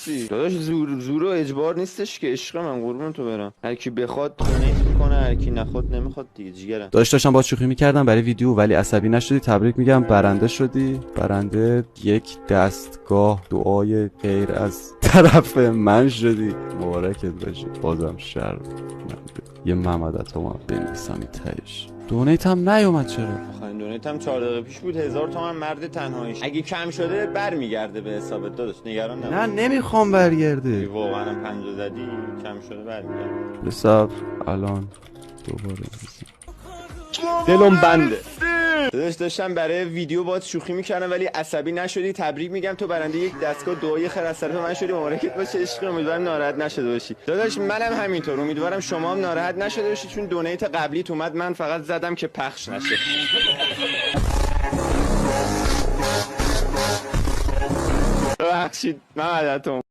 مرسی داداش. زور و اجبار نیستش که عشق من، قربون تو برم. هر کی بخواد دونیت میکنه، هر کی نخواد نمیخواد دیگه جیگرم. داشتم با شوخی میکردم برای ویدیو، ولی عصبی نشدی. تبریک میگم، برنده شدی. برنده یک دستگاه دعای غیر از طرف من شدی. مبارکت باشه. بازم شرم یه محمد عطا بنویسم تهش. دونیت هم نیومد. چرا؟ آخرین دونیت هم 4 دقیقه پیش بود. 1000 تومن مرد تنهاییش. اگه کم شده برمیگرده به حسابت داداش، نگران نباش. نه نمیخوام برگرده. واقعا 50 زدی کم شده برمیگرده. حساب الان دوباره دلم بنده. داداش داشتم برای ویدیو باهات شوخی میکردم ولی عصبی نشدی. تبریک میگم، تو برنده یک دستگاه دعای خیر از طرف من شدی. مبارکت باشه عشق. امیدوارم ناراحت نشده باشی داداش. منم همینطور امیدوارم شما هم ناراحت نشده باشید، چون دونیت قبلیت اومد. من فقط زدم که پخش نشه. ببخشید محمد عطا.